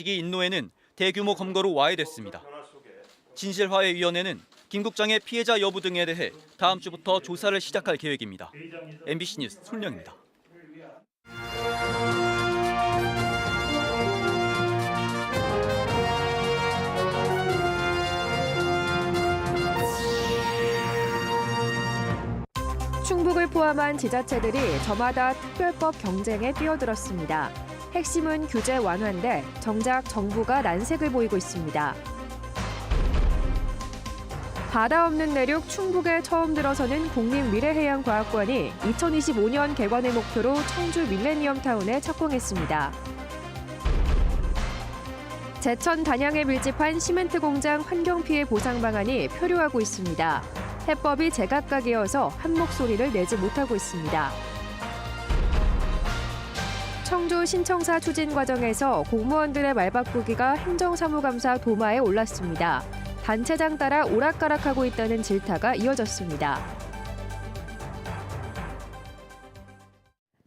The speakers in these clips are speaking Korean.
인노에는 대규모 검거로 와해됐습니다. 진실화해위원회는 김 국장의 피해자 여부 등에 대해 다음 주부터 조사를 시작할 계획입니다. MBC 뉴스 손령입니다. 충북을 포함한 지자체들이 저마다 특별법 경쟁에 뛰어들었습니다. 핵심은 규제 완화인데 정작 정부가 난색을 보이고 있습니다. 바다 없는 내륙 충북에 처음 들어서는 국립미래해양과학관이 2025년 개관을 목표로 청주 밀레니엄타운에 착공했습니다. 제천 단양에 밀집한 시멘트 공장 환경피해 보상 방안이 표류하고 있습니다. 해법이 제각각이어서 한 목소리를 내지 못하고 있습니다. 청주 신청사 추진 과정에서 공무원들의 말바꾸기가 행정사무감사 도마에 올랐습니다. 단체장 따라 오락가락하고 있다는 질타가 이어졌습니다.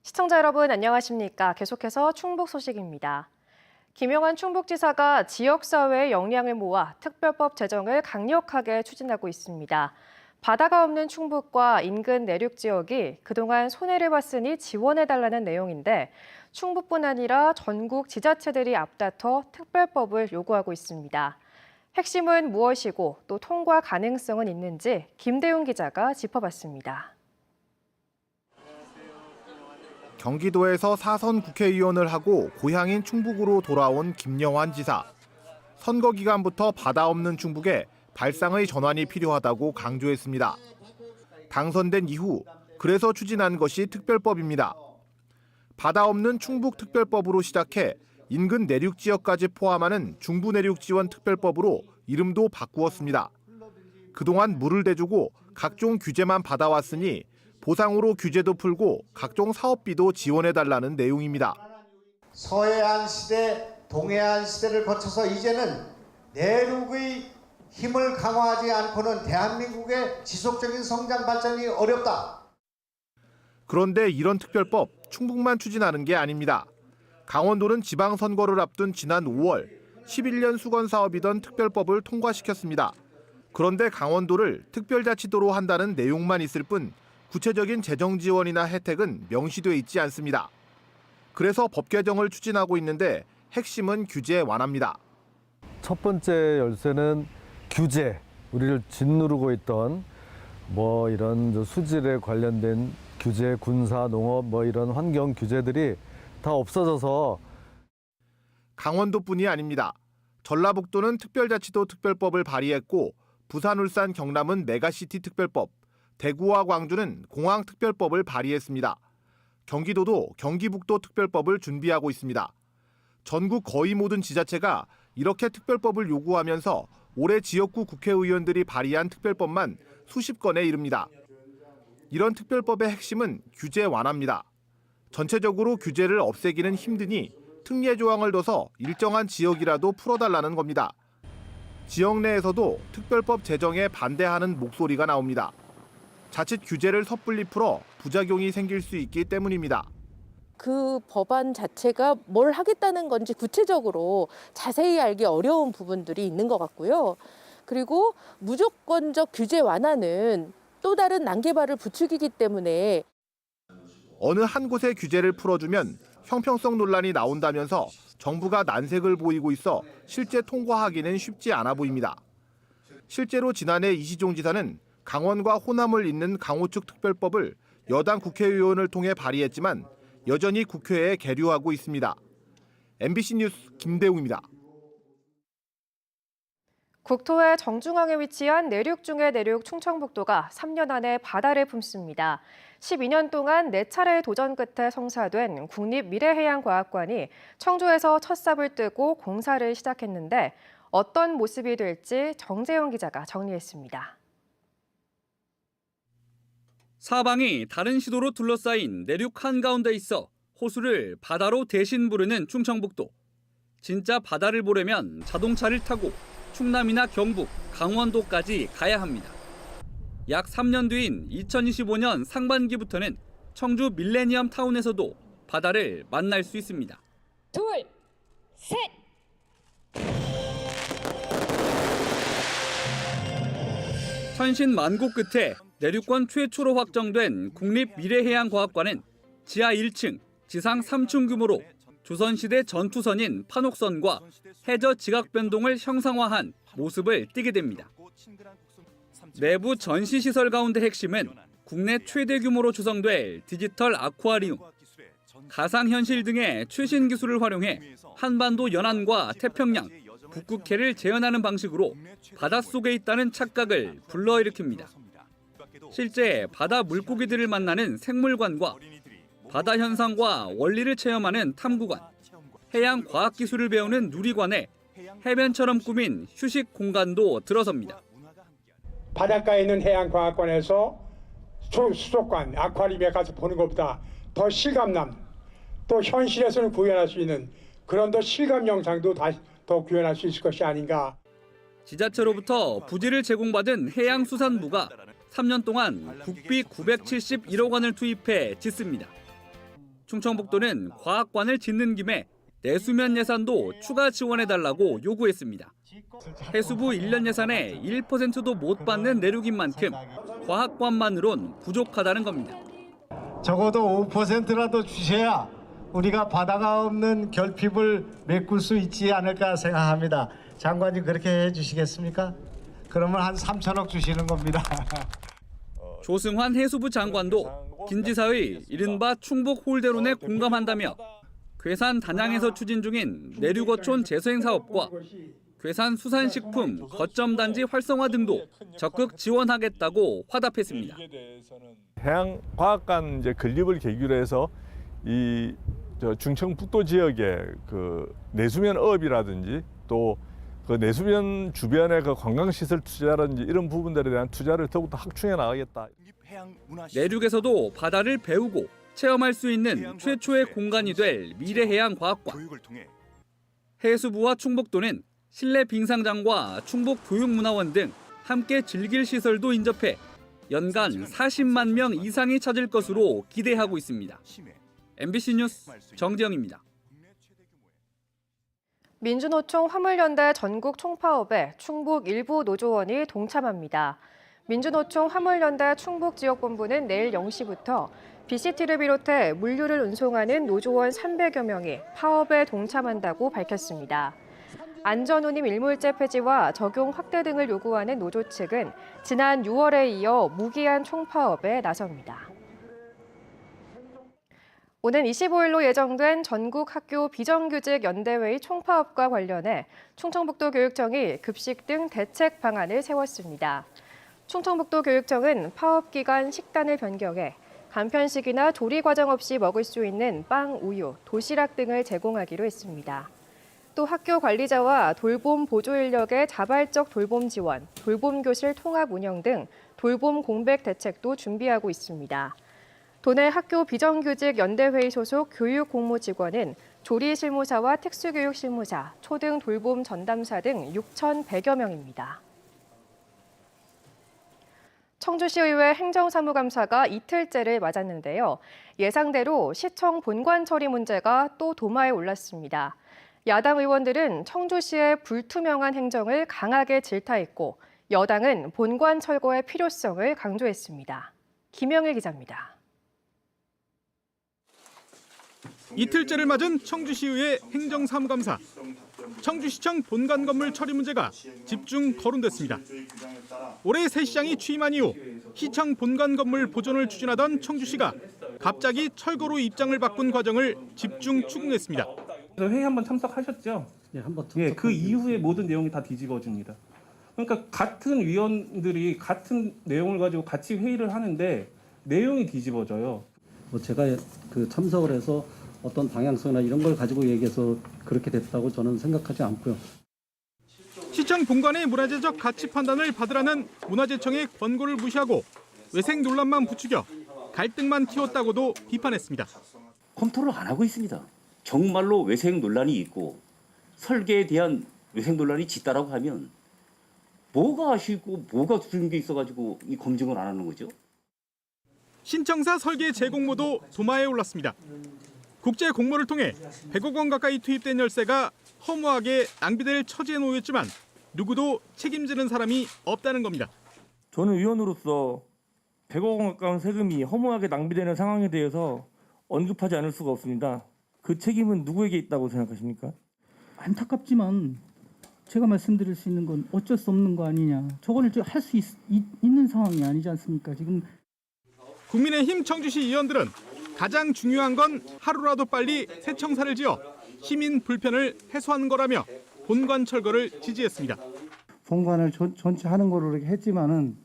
시청자 여러분 안녕하십니까? 계속해서 충북 소식입니다. 김영환 충북지사가 지역사회의 역량을 모아 특별법 제정을 강력하게 추진하고 있습니다. 바다가 없는 충북과 인근 내륙 지역이 그동안 손해를 봤으니 지원해달라는 내용인데 충북뿐 아니라 전국 지자체들이 앞다퉈 특별법을 요구하고 있습니다. 핵심은 무엇이고 또 통과 가능성은 있는지 김대웅 기자가 짚어봤습니다. 경기도에서 4선 국회의원을 하고 고향인 충북으로 돌아온 김영환 지사. 선거 기간부터 바다 없는 충북에 발상의 전환이 필요하다고 강조했습니다. 당선된 이후 그래서 추진한 것이 특별법입니다. 바다 없는 충북 특별법으로 시작해 인근 내륙 지역까지 포함하는 중부 내륙 지원 특별법으로 이름도 바꾸었습니다. 그동안 물을 대주고 각종 규제만 받아왔으니 보상으로 규제도 풀고 각종 사업비도 지원해달라는 내용입니다. 서해안 시대, 동해안 시대를 거쳐서 이제는 내륙의 힘을 강화하지 않고는 대한민국의 지속적인 성장 발전이 어렵다. 그런데 이런 특별법 충북만 추진하는 게 아닙니다. 강원도는 지방선거를 앞둔 지난 5월 11년 수건 사업이던 특별법을 통과시켰습니다. 그런데 강원도를 특별자치도로 한다는 내용만 있을 뿐 구체적인 재정 지원이나 혜택은 명시돼 있지 않습니다. 그래서 법 개정을 추진하고 있는데 핵심은 규제 완화입니다. 첫 번째 열쇠는 규제, 우리를 짓누르고 있던 이런 수질에 관련된 규제, 군사, 농업 이런 환경 규제들이 다 없어져서 강원도뿐이 아닙니다. 전라북도는 특별자치도 특별법을 발의했고 부산, 울산, 경남은 메가시티 특별법, 대구와 광주는 공항 특별법을 발의했습니다. 경기도도 경기북도 특별법을 준비하고 있습니다. 전국 거의 모든 지자체가 이렇게 특별법을 요구하면서 올해 지역구 국회의원들이 발의한 특별법만 수십 건에 이릅니다. 이런 특별법의 핵심은 규제 완화입니다. 전체적으로 규제를 없애기는 힘드니 특례 조항을 둬서 일정한 지역이라도 풀어달라는 겁니다. 지역 내에서도 특별법 제정에 반대하는 목소리가 나옵니다. 자칫 규제를 섣불리 풀어 부작용이 생길 수 있기 때문입니다. 그 법안 자체가 뭘 하겠다는 건지 구체적으로 자세히 알기 어려운 부분들이 있는 것 같고요. 그리고 무조건적 규제 완화는 또 다른 난개발을 부추기기 때문에 어느 한 곳의 규제를 풀어주면 형평성 논란이 나온다면서 정부가 난색을 보이고 있어 실제 통과하기는 쉽지 않아 보입니다. 실제로 지난해 이시종 지사는 강원과 호남을 잇는 강호축 특별법을 여당 국회의원을 통해 발의했지만 여전히 국회에 계류하고 있습니다. MBC 뉴스 김대웅입니다. 국토의 정중앙에 위치한 내륙 중의 내륙 충청북도가 3년 안에 바다를 품습니다. 12년 동안 4차례의 도전 끝에 성사된 국립미래해양과학관이 청주에서 첫 삽을 뜨고 공사를 시작했는데 어떤 모습이 될지 정재영 기자가 정리했습니다. 사방이 다른 시도로 둘러싸인 내륙 한가운데 있어 호수를 바다로 대신 부르는 충청북도. 진짜 바다를 보려면 자동차를 타고 충남이나 경북, 강원도까지 가야 합니다. 약 3년 뒤인 2025년 상반기부터는 청주 밀레니엄 타운에서도 바다를 만날 수 있습니다. 둘, 셋, 헌신 만고 끝에 내륙권 최초로 확정된 국립미래해양과학관은 지하 1층, 지상 3층 규모로 조선시대 전투선인 판옥선과 해저 지각 변동을 형상화한 모습을 띠게 됩니다. 내부 전시시설 가운데 핵심은 국내 최대 규모로 조성될 디지털 아쿠아리움, 가상현실 등의 최신 기술을 활용해 한반도 연안과 태평양, 북극해를 재현하는 방식으로 바닷속에 있다는 착각을 불러일으킵니다. 실제 바다 물고기들을 만나는 생물관과 바다 현상과 원리를 체험하는 탐구관, 해양 과학 기술을 배우는 누리관에 해변처럼 꾸민 휴식 공간도 들어섭니다. 바닷가에 있는 해양과학관에서 수족관, 아쿠아리움에 가서 보는 것보다 더 실감남, 또 현실에서는 구현할 수 있는 그런 더 실감 영상도 더 구현할 수 있을 것이 아닌가. 지자체로부터 부지를 제공받은 해양수산부가 3년 동안 국비 971억 원을 투입해 짓습니다. 충청북도는 과학관을 짓는 김에 내수면 예산도 추가 지원해달라고 요구했습니다. 해수부 1년 예산의 1%도 못 받는 내륙인 만큼 과학관만으론 부족하다는 겁니다. 적어도 5%라도 주셔야 우리가 바다가 없는 결핍을 메꿀 수 있지 않을까 생각합니다. 장관님 그렇게 해주시겠습니까? 그러면 한 3천억 주시는 겁니다. 조승환 해수부 장관도 김 지사의 이른바 충북 홀대론에 공감한다며 괴산 단양에서 추진 중인 내륙어촌 재수행 사업과 괴산 수산식품 거점단지 활성화 등도 적극 지원하겠다고 화답했습니다. 해양과학관 이제 건립을 계기로 해서 이 충청북도 지역의 그 내수면 어업이라든지 또 그 내수면 주변의 그 관광시설 투자라든지 이런 부분들에 대한 투자를 더욱더 확충해 나가겠다. 내륙에서도 바다를 배우고 체험할 수 있는 최초의 공간이 될 미래해양과학관. 해수부와 충북도는 실내 빙상장과 충북교육문화원 등 함께 즐길 시설도 인접해 연간 40만 명 이상이 찾을 것으로 기대하고 있습니다. MBC 뉴스 정지영입니다. 민주노총 화물연대 전국 총파업에 충북 일부 노조원이 동참합니다. 민주노총 화물연대 충북지역본부는 내일 0시부터 BCT를 비롯해 물류를 운송하는 노조원 300여 명이 파업에 동참한다고 밝혔습니다. 안전운임 일몰제 폐지와 적용 확대 등을 요구하는 노조 측은 지난 6월에 이어 무기한 총파업에 나섭니다. 오는 25일로 예정된 전국 학교 비정규직 연대회의 총파업과 관련해 충청북도 교육청이 급식 등 대책 방안을 세웠습니다. 충청북도 교육청은 파업 기간 식단을 변경해 간편식이나 조리 과정 없이 먹을 수 있는 빵, 우유, 도시락 등을 제공하기로 했습니다. 또 학교 관리자와 돌봄 보조 인력의 자발적 돌봄 지원, 돌봄 교실 통합 운영 등 돌봄 공백 대책도 준비하고 있습니다. 도내 학교 비정규직 연대회의 소속 교육 공모 직원은 조리 실무사와 특수교육 실무사, 초등 돌봄 전담사 등 6,100여 명입니다. 청주시의회 행정사무감사가 이틀째를 맞았는데요. 예상대로 시청 본관 처리 문제가 또 도마에 올랐습니다. 야당 의원들은 청주시의 불투명한 행정을 강하게 질타했고 여당은 본관 철거의 필요성을 강조했습니다. 김영일 기자입니다. 이틀째를 맞은 청주시의회 행정사무감사. 청주시청 본관 건물 처리 문제가 집중 거론됐습니다. 올해 새 시장이 취임한 이후 시청 본관 건물 보존을 추진하던 청주시가 갑자기 철거로 입장을 바꾼 과정을 집중 추궁했습니다. 회의 한번 참석하셨죠? 예, 그 이후에 모든 내용이 다 뒤집어집니다. 그러니까 같은 위원들이 같은 내용을 가지고 같이 회의를 하는데 내용이 뒤집어져요. 제가 참석을 해서 어떤 방향성이나 이런 걸 가지고 얘기해서 그렇게 됐다고 저는 생각하지 않고요. 시청 본관의 문화재적 가치 판단을 받으라는 문화재청의 권고를 무시하고 외생 논란만 부추겨 갈등만 키웠다고도 비판했습니다. 검토를 안 하고 있습니다. 정말로 외생 논란이 있고 설계에 대한 외생 논란이 짙다라고 하면 뭐가 아쉽고 뭐가 두는 게 있어가지고 이 검증을 안 하는 거죠? 신청사 설계 재공모도 도마에 올랐습니다. 국제 공모를 통해 100억 원 가까이 투입된 열쇠가 허무하게 낭비될 처지에 놓였지만 누구도 책임지는 사람이 없다는 겁니다. 저는 의원으로서 100억 원 가까운 세금이 허무하게 낭비되는 상황에 대해서 언급하지 않을 수가 없습니다. 그 책임은 누구에게 있다고 생각하십니까? 안타깝지만 제가 말씀드릴 수 있는 건 어쩔 수 없는 거 아니냐. 저거를 할 수 있는 상황이 아니지 않습니까? 지금 국민의힘 청주시 의원들은 가장 중요한 건 하루라도 빨리 새 청사를 지어 시민 불편을 해소하는 거라며 본관 철거를 지지했습니다. 본관을 전체 하는 거로 이렇게 했지만은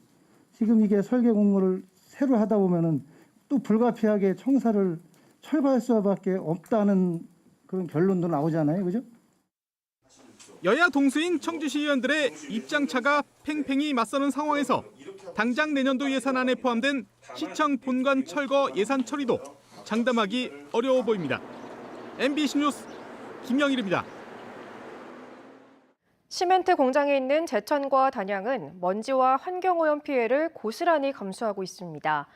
지금 이게 설계 공모를 새로 하다 보면은 또 불가피하게 청사를 철거할 수밖에 없다는 그런 결론도 나오잖아요, 그죠? 여야 동수인 청주시 의원들의 입장차가 팽팽히 맞서는 상황에서 당장 내년도 예산안에 포함된 시청 본관 철거 예산 처리도 장담하기 어려워 보입니다. MBC 뉴스 김영일입니다. 시멘트 공장에 있는 제천과 단양은 먼지와 환경오염 피해를 고스란히 감수하고 있습니다.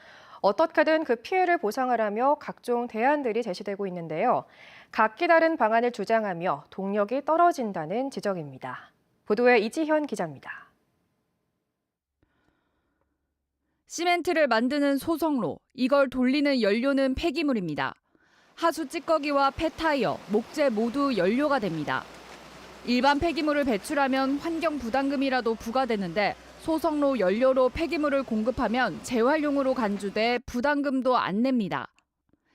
어떻게든 그 피해를 보상하라며 각종 대안들이 제시되고 있는데요. 각기 다른 방안을 주장하며 동력이 떨어진다는 지적입니다. 보도에 이지현 기자입니다. 시멘트를 만드는 소성로, 이걸 돌리는 연료는 폐기물입니다. 하수 찌꺼기와 폐타이어, 목재 모두 연료가 됩니다. 일반 폐기물을 배출하면 환경 부담금이라도 부과되는데 소성로 연료로 폐기물을 공급하면 재활용으로 간주돼 부담금도 안 냅니다.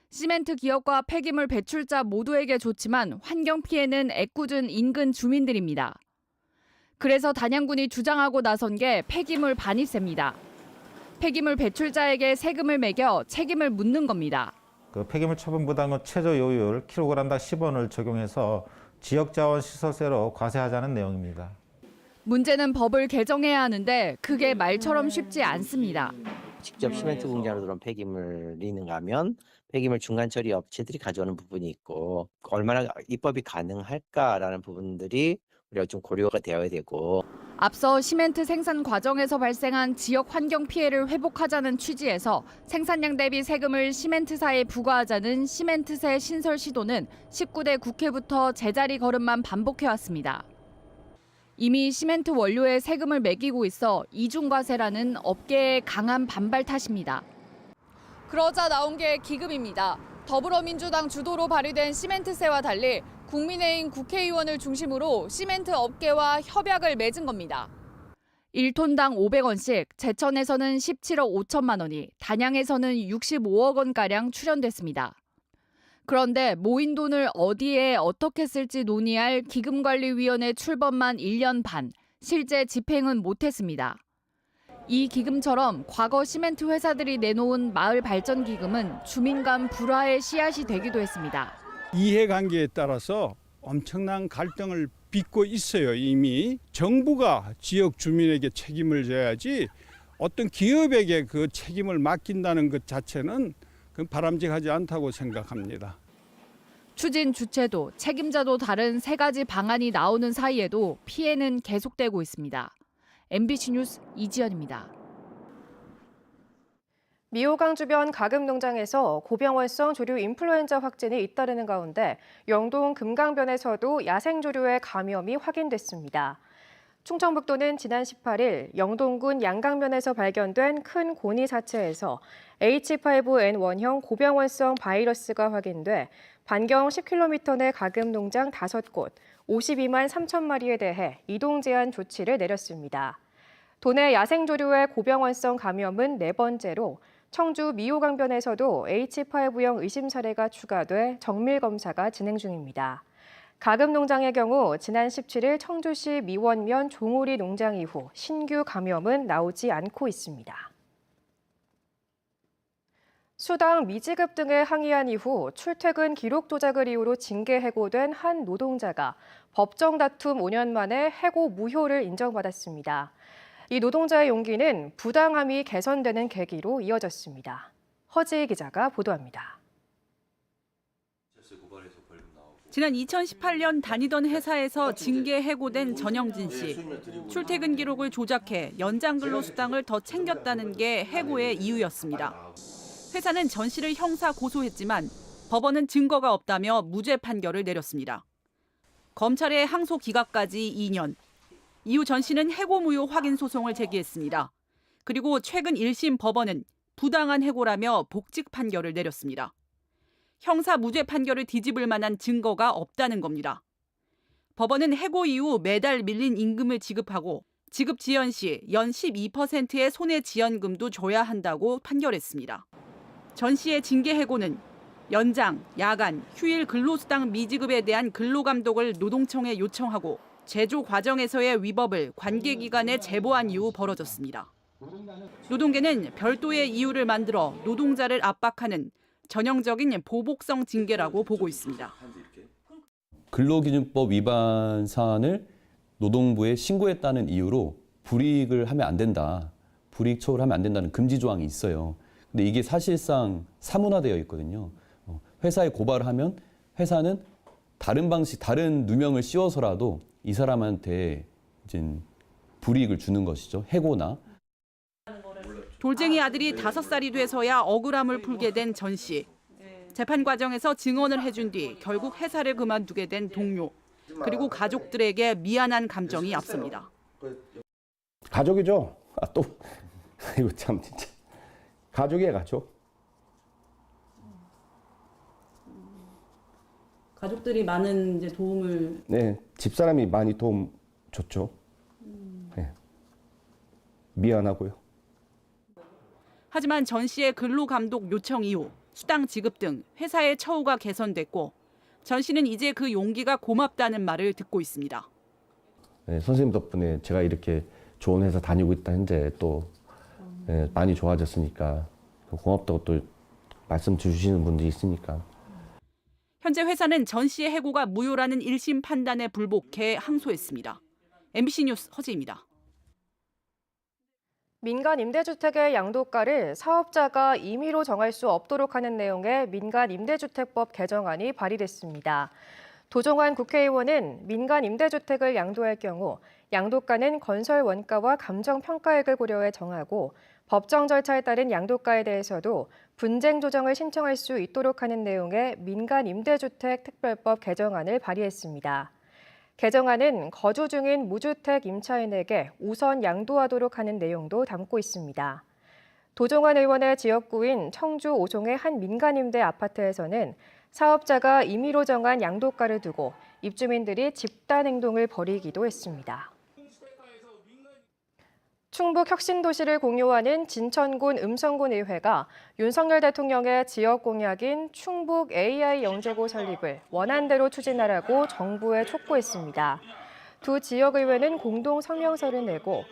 시멘트 기업과 폐기물 배출자 모두에게 좋지만 환경 피해는 애꿎은 인근 주민들입니다. 그래서 단양군이 주장하고 나선 게 폐기물 반입세입니다. 폐기물 배출자에게 세금을 매겨 책임을 묻는 겁니다. 그 폐기물 처분 부담금 최저 요율 킬로그램당 10원을 적용해서 지역자원시설세로 과세하자는 내용입니다. 문제는 법을 개정해야 하는데 그게 말처럼 쉽지 않습니다. 직접 시멘트 공장으로 들어온 폐기물이 있는가 하면 폐기물 중간 처리 업체들이 가져오는 부분이 있고 얼마나 입법이 가능할까라는 부분들이 우리가 좀 고려가 되어야 되고 앞서 시멘트 생산 과정에서 발생한 지역 환경 피해를 회복하자는 취지에서 생산량 대비 세금을 시멘트사에 부과하자는 시멘트세 신설 시도는 19대 국회부터 제자리 걸음만 반복해왔습니다. 이미 시멘트 원료에 세금을 매기고 있어 이중과세라는 업계의 강한 반발 탓입니다. 그러자 나온 게 기금입니다. 더불어민주당 주도로 발의된 시멘트세와 달리 국민의힘 국회의원을 중심으로 시멘트 업계와 협약을 맺은 겁니다. 1톤당 500원씩 제천에서는 17억 5천만 원이, 단양에서는 65억 원가량 출연됐습니다. 그런데 모인 돈을 어디에 어떻게 쓸지 논의할 기금관리위원회 출범만 1년 반, 실제 집행은 못했습니다. 이 기금처럼 과거 시멘트 회사들이 내놓은 마을발전기금은 주민 간 불화의 씨앗이 되기도 했습니다. 이해관계에 따라서 엄청난 갈등을 빚고 있어요. 이미 정부가 지역 주민에게 책임을 져야지 어떤 기업에게 그 책임을 맡긴다는 것 자체는 바람직하지 않다고 생각합니다. 추진 주체도 책임자도 다른 세 가지 방안이 나오는 사이에도 피해는 계속되고 있습니다. MBC 뉴스 이지연입니다. 미호강 주변 가금 농장에서 고병원성 조류 인플루엔자 확진이 잇따르는 가운데 영동 금강변에서도 야생조류의 감염이 확인됐습니다. 충청북도는 지난 18일 영동군 양강면에서 발견된 큰 고니 사체에서 H5N1형 고병원성 바이러스가 확인돼 반경 10km 내 가금 농장 5곳, 52만 3천 마리에 대해 이동 제한 조치를 내렸습니다. 도내 야생조류의 고병원성 감염은 4번째로 청주 미호강변에서도 H5형 의심 사례가 추가돼 정밀 검사가 진행 중입니다. 가금 농장의 경우 지난 17일 청주시 미원면 종오리 농장 이후 신규 감염은 나오지 않고 있습니다. 수당 미지급 등에 항의한 이후 출퇴근 기록 조작을 이유로 징계 해고된 한 노동자가 법정 다툼 5년 만에 해고 무효를 인정받았습니다. 이 노동자의 용기는 부당함이 개선되는 계기로 이어졌습니다. 허지희 기자가 보도합니다. 지난 2018년 다니던 회사에서 징계 해고된 전영진 씨. 출퇴근 기록을 조작해 연장 근로수당을 더 챙겼다는 게 해고의 이유였습니다. 회사는 전 씨를 형사 고소했지만 법원은 증거가 없다며 무죄 판결을 내렸습니다. 검찰의 항소 기각까지 2년. 이후 전 씨는 해고 무효 확인 소송을 제기했습니다. 그리고 최근 1심 법원은 부당한 해고라며 복직 판결을 내렸습니다. 형사 무죄 판결을 뒤집을 만한 증거가 없다는 겁니다. 법원은 해고 이후 매달 밀린 임금을 지급하고 지급 지연 시 연 12%의 손해지연금도 줘야 한다고 판결했습니다. 전 씨의 징계 해고는 연장, 야간, 휴일 근로수당 미지급에 대한 근로감독을 노동청에 요청하고 제조 과정에서의 위법을 관계기관에 제보한 이후 벌어졌습니다. 노동계는 별도의 이유를 만들어 노동자를 압박하는 전형적인 보복성 징계라고 보고 있습니다. 근로기준법 위반 사안을 노동부에 신고했다는 이유로 불이익을 하면 안 된다. 불이익 처우를 하면 안 된다는 금지 조항이 있어요. 근데 이게 사실상 사문화되어 있거든요. 회사에 고발을 하면 회사는 다른 방식, 다른 누명을 씌워서라도 이 사람한테 이제 불이익을 주는 것이죠. 해고나. 돌쟁이 아들이 5살이 돼서야 억울함을 풀게 된 전 씨. 재판 과정에서 증언을 해준 뒤 결국 회사를 그만두게 된 동료. 그리고 가족들에게 미안한 감정이 앞섭니다. 가족이죠. 또 이거 참 진짜 가족이에요, 가족. 가족들이 많은 이제 도움을 네, 집사람이 많이 도움 줬죠. 네. 미안하고요. 하지만 전 씨의 근로감독 요청 이후 수당 지급 등 회사의 처우가 개선됐고 전 씨는 이제 그 용기가 고맙다는 말을 듣고 있습니다. 네, 선생님 덕분에 제가 이렇게 좋은 회사 다니고 있다 현재 또 네, 많이 좋아졌으니까 고맙다고 또 말씀 주시는 분들이 있으니까. 현재 회사는 전 씨의 해고가 무효라는 1심 판단에 불복해 항소했습니다. MBC 뉴스 허지입니다. 민간 임대주택의 양도가를 사업자가 임의로 정할 수 없도록 하는 내용의 민간 임대주택법 개정안이 발의됐습니다. 도종환 국회의원은 민간 임대주택을 양도할 경우 양도가는 건설 원가와 감정평가액을 고려해 정하고 법정 절차에 따른 양도가에 대해서도 분쟁 조정을 신청할 수 있도록 하는 내용의 민간 임대주택 특별법 개정안을 발의했습니다. 개정안은 거주 중인 무주택 임차인에게 우선 양도하도록 하는 내용도 담고 있습니다. 도종환 의원의 지역구인 청주 오송의 한 민간임대 아파트에서는 사업자가 임의로 정한 양도가를 두고 입주민들이 집단 행동을 벌이기도 했습니다. 충북 혁신도시를 공유하는 진천군 음성군의회가 윤석열 대통령의 지역 공약인 충북 AI 영재고 설립을 원안대로 추진하라고 정부에 촉구했습니다. 두 지역의회는 공동 성명서를 내고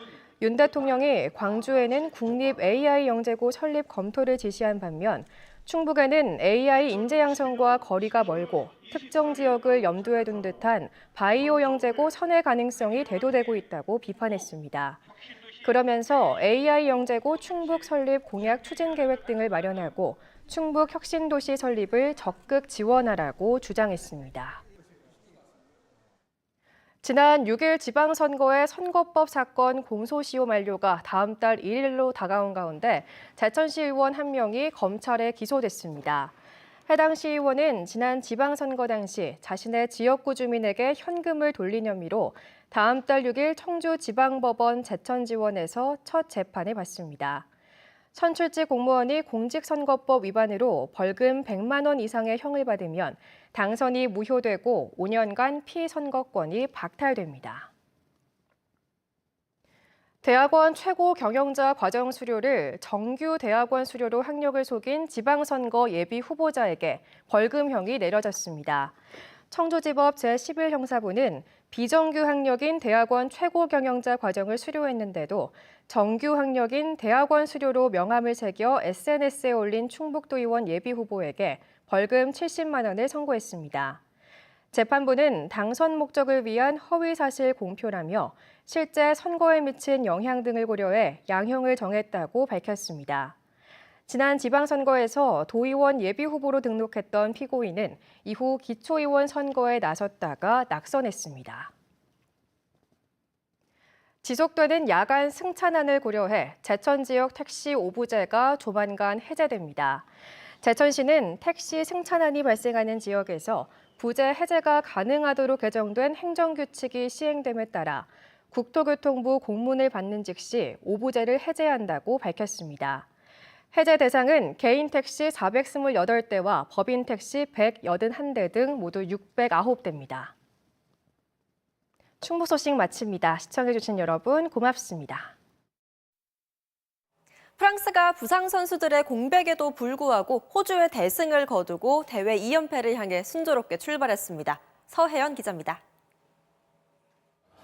윤 대통령이 광주에는 국립 AI 영재고 설립 검토를 지시한 반면 충북에는 AI 인재 양성과 거리가 멀고 특정 지역을 염두에 둔 듯한 바이오 영재고 선회 가능성이 대두되고 있다고 비판했습니다. 그러면서 AI 영재고 충북 설립 공약 추진 계획 등을 마련하고 충북 혁신도시 설립을 적극 지원하라고 주장했습니다. 지난 6일 지방선거의 선거법 사건 공소시효 만료가 다음 달 1일로 다가온 가운데 제천시 의원 1명이 검찰에 기소됐습니다. 해당 시의원은 지난 지방선거 당시 자신의 지역구 주민에게 현금을 돌린 혐의로 다음 달 6일 청주지방법원 제천지원에서 첫 재판을 받습니다. 선출직 공무원이 공직선거법 위반으로 벌금 100만 원 이상의 형을 받으면 당선이 무효되고 5년간 피선거권이 박탈됩니다. 대학원 최고 경영자 과정 수료를 정규 대학원 수료로 학력을 속인 지방선거 예비 후보자에게 벌금형이 내려졌습니다. 청주지법 제11형사부는 비정규 학력인 대학원 최고 경영자 과정을 수료했는데도 정규 학력인 대학원 수료로 명함을 새겨 SNS에 올린 충북도의원 예비 후보에게 벌금 70만 원을 선고했습니다. 재판부는 당선 목적을 위한 허위사실 공표라며 실제 선거에 미친 영향 등을 고려해 양형을 정했다고 밝혔습니다. 지난 지방선거에서 도의원 예비후보로 등록했던 피고인은 이후 기초의원 선거에 나섰다가 낙선했습니다. 지속되는 야간 승차난을 고려해 제천 지역 택시 5부제가 조만간 해제됩니다. 제천시는 택시 승차난이 발생하는 지역에서 부제 해제가 가능하도록 개정된 행정규칙이 시행됨에 따라 국토교통부 공문을 받는 즉시 오부제를 해제한다고 밝혔습니다. 해제 대상은 개인 택시 428대와 법인 택시 181대 등 모두 609대입니다. 충북 소식 마칩니다. 시청해주신 여러분 고맙습니다. 프랑스가 부상 선수들의 공백에도 불구하고 호주의 대승을 거두고 대회 2연패를 향해 순조롭게 출발했습니다. 서혜연 기자입니다.